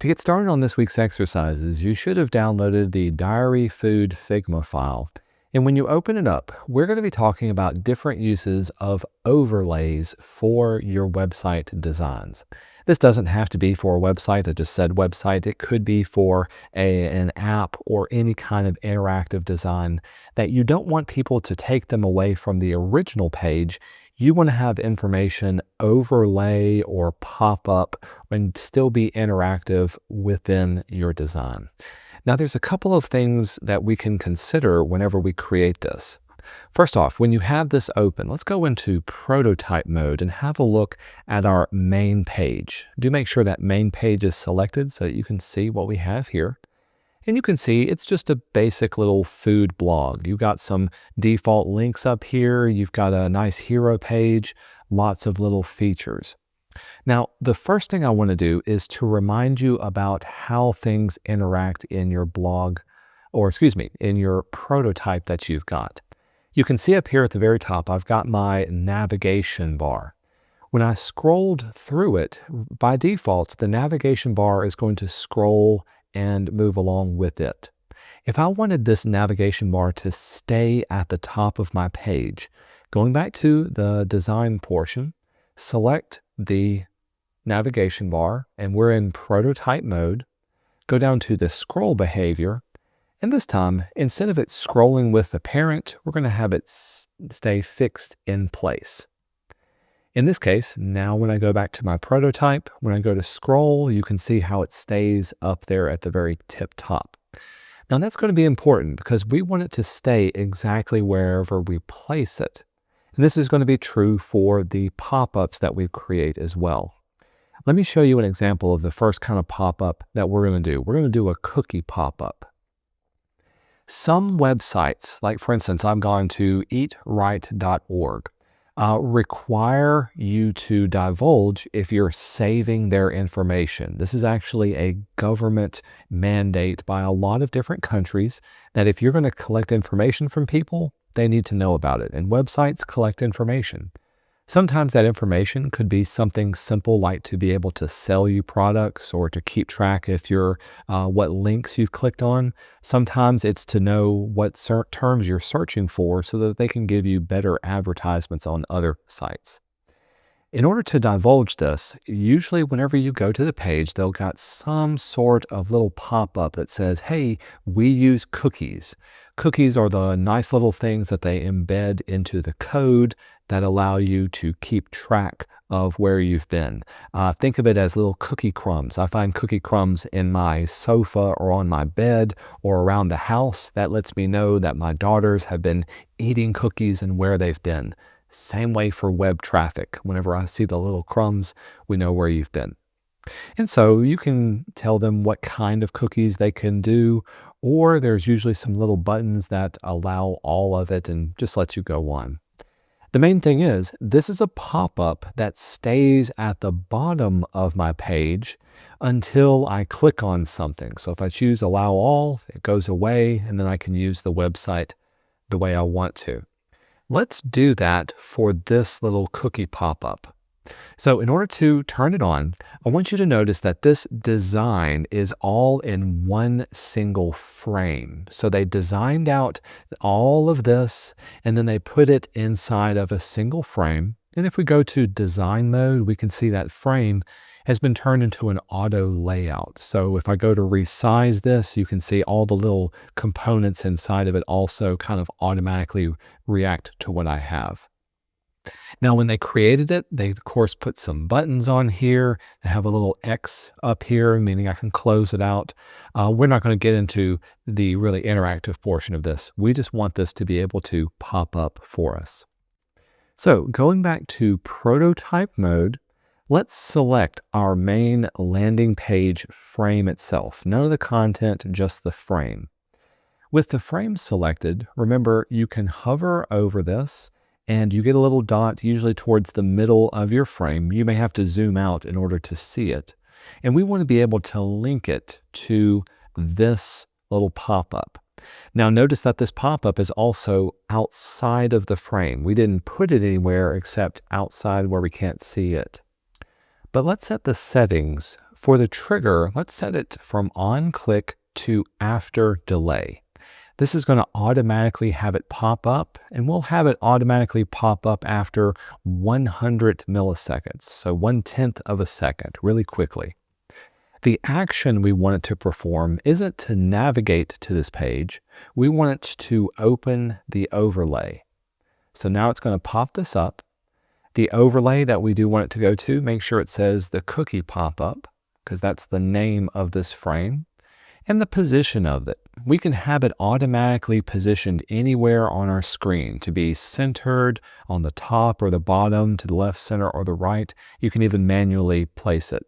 To get started on this week's exercises, you should have downloaded the Diary Food Figma file. And when you open it up, we're going to be talking about different uses of overlays for your website designs. This doesn't have to be for a website, I just said website. It could be for an app or any kind of interactive design that you don't want people to take them away from the original page. You want to have information overlay or pop up and still be interactive within your design. Now, there's a couple of things that we can consider whenever we create this. First off, when you have this open, let's go into prototype mode and have a look at our main page. Do make sure that main page is selected so that you can see what we have here. And you can see it's just a basic little food blog. You've got some default links up here. You've got a nice hero page, lots of little features. Now, the first thing I want to do is to remind you about how things interact in your blog, or excuse me, in your prototype that you've got. You can see up here at the very top, I've got my navigation bar. When I scrolled through it, by default, the navigation bar is going to scroll and move along with it. If I wanted this navigation bar to stay at the top of my page, going back to the design portion, select the navigation bar, and we're in prototype mode. Go down to the scroll behavior, and this time, instead of it scrolling with the parent, we're going to have it stay fixed in place. In this case, now when I go back to my prototype, when I go to scroll, you can see how it stays up there at the very tip top. Now that's going to be important because we want it to stay exactly wherever we place it. And this is going to be true for the pop-ups that we create as well. Let me show you an example of the first kind of pop-up that we're going to do. We're going to do a cookie pop-up. Some websites, like for instance, I've gone to eatright.org, require you to divulge if you're saving their information. This is actually a government mandate by a lot of different countries that if you're going to collect information from people, they need to know about it. And websites collect information. Sometimes that information could be something simple like to be able to sell you products or to keep track if you're what links you've clicked on. Sometimes it's to know what terms you're searching for so that they can give you better advertisements on other sites. In order to divulge this, usually whenever you go to the page, they'll got some sort of little pop-up that says, hey, we use cookies. Cookies are the nice little things that they embed into the code that allow you to keep track of where you've been. Think of it as little cookie crumbs. I find cookie crumbs in my sofa or on my bed or around the house. That lets me know that my daughters have been eating cookies and where they've been. Same way for web traffic. Whenever I see the little crumbs, we know where you've been. And so you can tell them what kind of cookies they can do, or there's usually some little buttons that allow all of it and just lets you go on. The main thing is, this is a pop-up that stays at the bottom of my page until I click on something. So if I choose allow all, it goes away, and then I can use the website the way I want to. Let's do that for this little cookie pop-up. So in order to turn it on, I want you to notice that this design is all in one single frame. So they designed out all of this and then they put it inside of a single frame. And if we go to design mode, we can see that frame has been turned into an auto layout. So if I go to resize this, you can see all the little components inside of it also kind of automatically react to what I have. Now, when they created it, they of course put some buttons on here. They have a little X up here, meaning I can close it out. We're not going to get into the really interactive portion of this. We just want this to be able to pop up for us. So going back to prototype mode, let's select our main landing page frame itself. None of the content, just the frame. With the frame selected, remember you can hover over this and you get a little dot usually towards the middle of your frame. You may have to zoom out in order to see it. And we want to be able to link it to this little pop-up. Now notice that this pop-up is also outside of the frame. We didn't put it anywhere except outside where we can't see it. But let's set the settings For the trigger, let's set it from on click to after delay. This is going to automatically have it pop up, and we'll have it automatically pop up after 100 milliseconds, so 1/10 of a second, really quickly. The action we want it to perform isn't to navigate to this page. We want it to open the overlay. So now it's going to pop this up. The overlay that we do want it to go to, make sure it says the cookie pop-up, because that's the name of this frame, and the position of it. We can have it automatically positioned anywhere on our screen to be centered on the top or the bottom, to the left, center, or the right. You can even manually place it.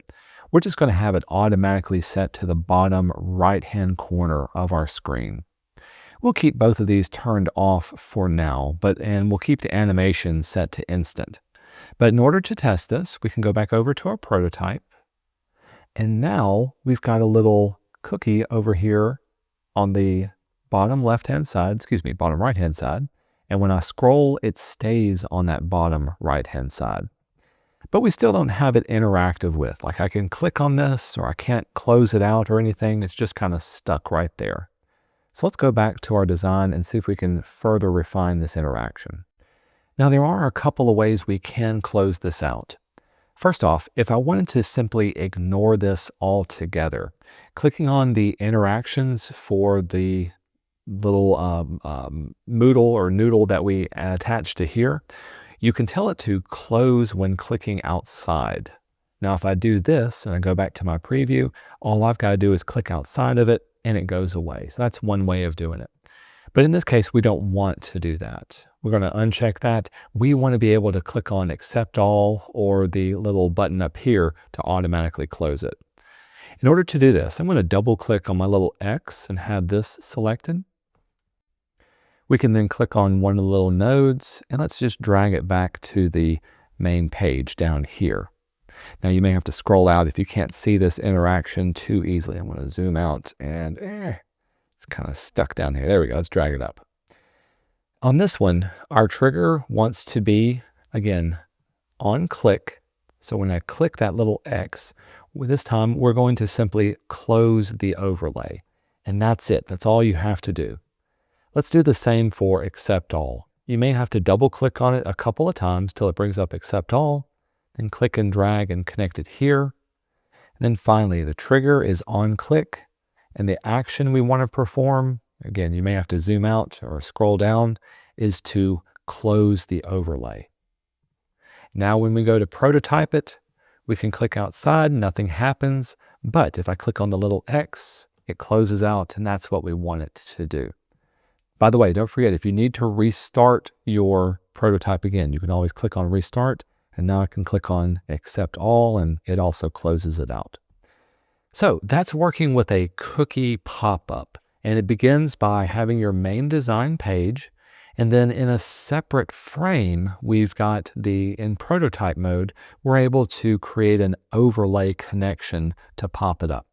We're just going to have it automatically set to the bottom right-hand corner of our screen. We'll keep both of these turned off for now, and we'll keep the animation set to instant. But in order to test this, we can go back over to our prototype. And now we've got a little cookie over here on the bottom left-hand side, bottom right-hand side. And when I scroll, it stays on that bottom right-hand side. But we still don't have it interactive with. Like I can click on this, or I can't close it out or anything. It's just kind of stuck right there. So let's go back to our design and see if we can further refine this interaction. Now there are a couple of ways we can close this out. First off, if I wanted to simply ignore this altogether, clicking on the interactions for the little noodle that we attach to here, you can tell it to close when clicking outside. Now if I do this and I go back to my preview, all I've got to do is click outside of it and it goes away. So that's one way of doing it. But in this case, we don't want to do that. We're going to uncheck that. We want to be able to click on accept all or the little button up here to automatically close it. In order to do this, I'm going to double click on my little X and have this selected. We can then click on one of the little nodes and let's just drag it back to the main page down here. Now you may have to scroll out if you can't see this interaction too easily. I'm going to zoom out and it's kind of stuck down here. There we go. Let's drag it up. On this one, our trigger wants to be, again, on click. So when I click that little X, this time we're going to simply close the overlay. And that's it. That's all you have to do. Let's do the same for accept all. You may have to double click on it a couple of times till it brings up accept all, then click and drag and connect it here. And then finally, the trigger is on click, and the action we want to perform, again, you may have to zoom out or scroll down, is to close the overlay. Now when we go to prototype it, we can click outside, nothing happens, but if I click on the little X, it closes out, and that's what we want it to do. By the way, don't forget, if you need to restart your prototype again, you can always click on restart, and now I can click on accept all, and it also closes it out. So that's working with a cookie pop-up, and it begins by having your main design page, and then in a separate frame, we've got in prototype mode, we're able to create an overlay connection to pop it up.